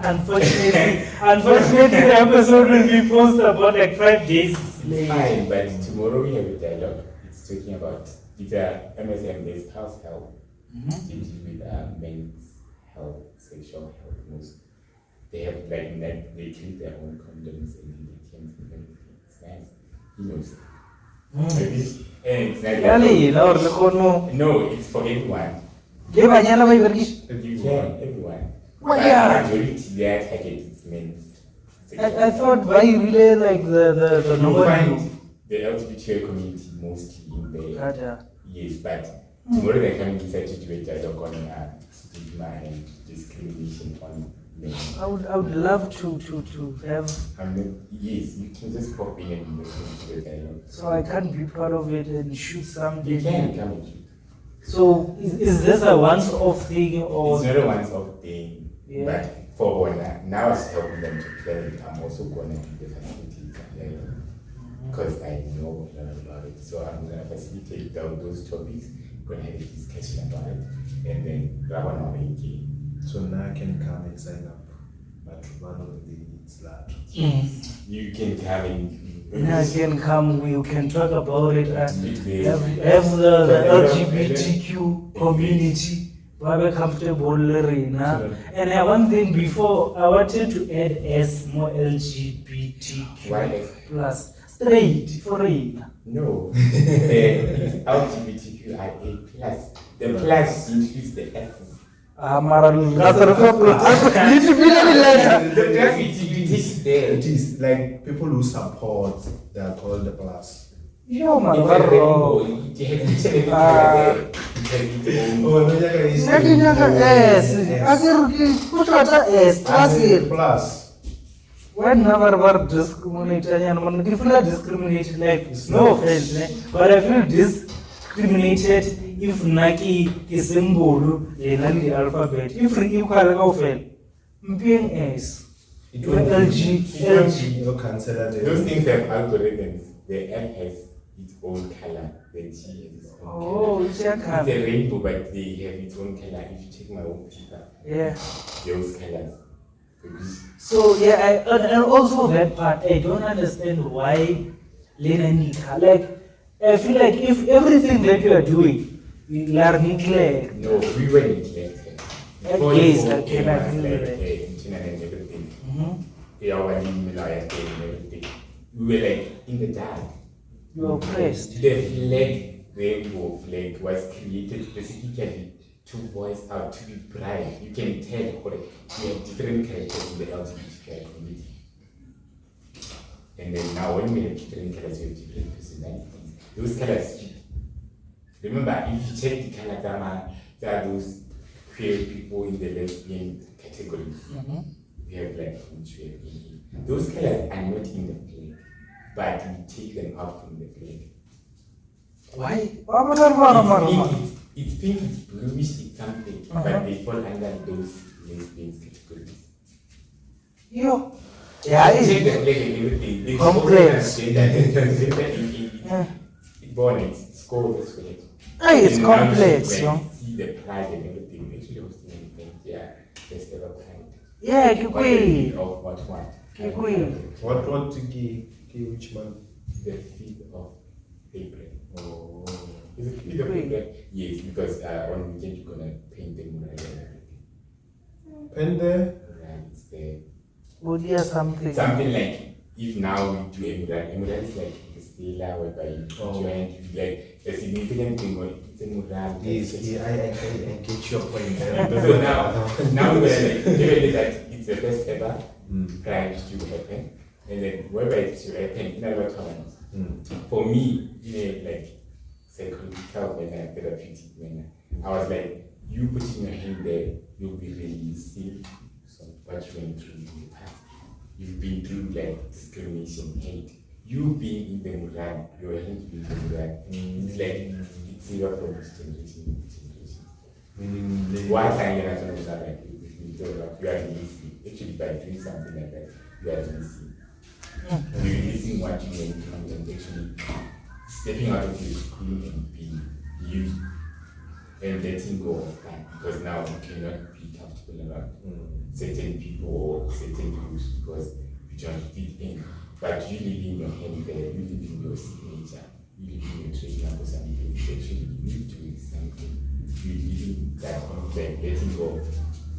Unfortunately, the episode will be posted about like 5 days. Fine, but tomorrow we have a dialogue. It's talking about MSM-based house help. They deal with men's health, sexual health most. They have like they treat their own condoms and ATMs and everything. It's nice. He knows. And it's nice. No, it's for everyone. You can, everyone. But yeah. majority their target is men. I thought why you really like the You number. find the LGBTQ community mostly in the Yeah. yes, but tomorrow they can decide to do a dialogue on stigma and discrimination on men. I would love to have, Yes, you can just pop in and listen to the dialogue. so I can't be part of it and shoot something. You can come and shoot. So is this a once-off thing or? It's not a once-off thing, Yeah. but for now it's helping them to plan. I'm also going to do the facilities because I know a lot about it. So I'm going to facilitate those topics, going to have a discussion about it, and then grab on our game. So now I can come and sign up. But one of the needs that. You can come in. I can come, we can talk about it and Yes. have the LGBTQ community very comfortable arena. And one thing before, I wanted to add S more LGBTQ Why? plus straight for it. No. It's LGBTQIA plus. The plus includes the S. Mara Lazar for plus. Need to be later. The plus is there. It is like people who support, they are called the plus. Yo, man, It's a rainbow. It has each and every color there. It has its own. Oh, no, yeah, S. Agar push S plus. Plus. When never discriminated, and if you are discriminated, like no offense, but I feel discriminated if Naki is symbol in the alphabet. If you call fail, being S. It You are LG. You consider Those the things have algorithms. The M has its own color. The G has its own Oh, color. it's a It's a kind. rainbow, but they have its own color. If you check my own paper, Yeah. those colors. Because So yeah, and also that part, I don't understand why Lenanica. Like, I feel like if everything that you are doing, you are neglect. no, we were neglected. Before Yes, the I whole can game was agree with like, that. internet and everything. Mhm. Yeah, when you lawyer and everything. We were like in the dark. You are oppressed. The flag, rainbow flag, was created specifically to voice out, to be bright. You can tell what we have different characters in the LGBTQ community. And then now when we have different colors, we have different personalities. Those colors fit. Remember, if you check the color, there are those queer people in the lesbian categories. We have black, which we have gay. Those colors are not in the flag, but we take them out from the flag. Why? It's pink, it's bluish, it's something, but they fall under those lesbian categories. Yo. Yeah, Check the it's flag and everything. They complex. It's born, it's called this way. Hey, it's And now complex, you yo. can see the pride and everything. Actually, hosting an event, yeah, first ever pride. Yeah, What the feet Kikui. of what? Kikui. what to give which man? The feet of April. Oh. Is it feet of Kikui. April? Yes, because on weekend you're gonna paint the mural and everything. Pen there? Mural, it's there. Would you something? Something like if now we do a mural is like the sailor whereby you join to like a significant thing or it's a mural. Yes, yeah, I get your point. So now we're like given that it's the first ever pride to happen, and then whereby it should happen in other times. For me, in a like psychological manner, therapeutic manner, I was like, you putting your hand there, you'll be releasing what you went through in the past. You've been through like discrimination, hate. You being in the mural, your hand being in the mural. It's like it's either from this generation to generation. Meaning Why can you not understand like you are releasing? Actually, by doing something like that, you are releasing. You're releasing what you went through and actually stepping out of your screen and being you and letting go of that because now you cannot be comfortable around certain people or certain groups because you don't fit in. But you leaving your hand there, you leaving your signature, you leaving your trademark or something, actually you need to do something. You leaving that like letting go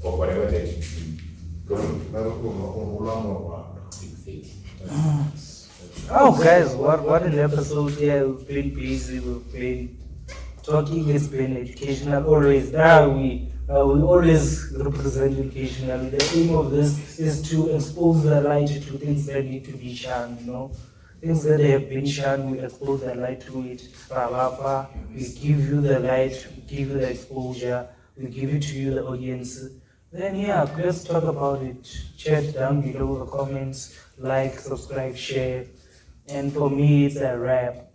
of whatever that you do. Exactly. Oh, guys, what an episode here. We've been busy, we've been talking, it's been educational always. We We always represent educational. The aim of this is to expose the light to things that need to be shunned, you know. Things that have been shunned, we expose the light to it. Rabafa, we give you the light, we give you the exposure, we give it to you, the audience. Then yeah, let's talk about it. Chat down below the comments, like, subscribe, share. And for me, it's a wrap.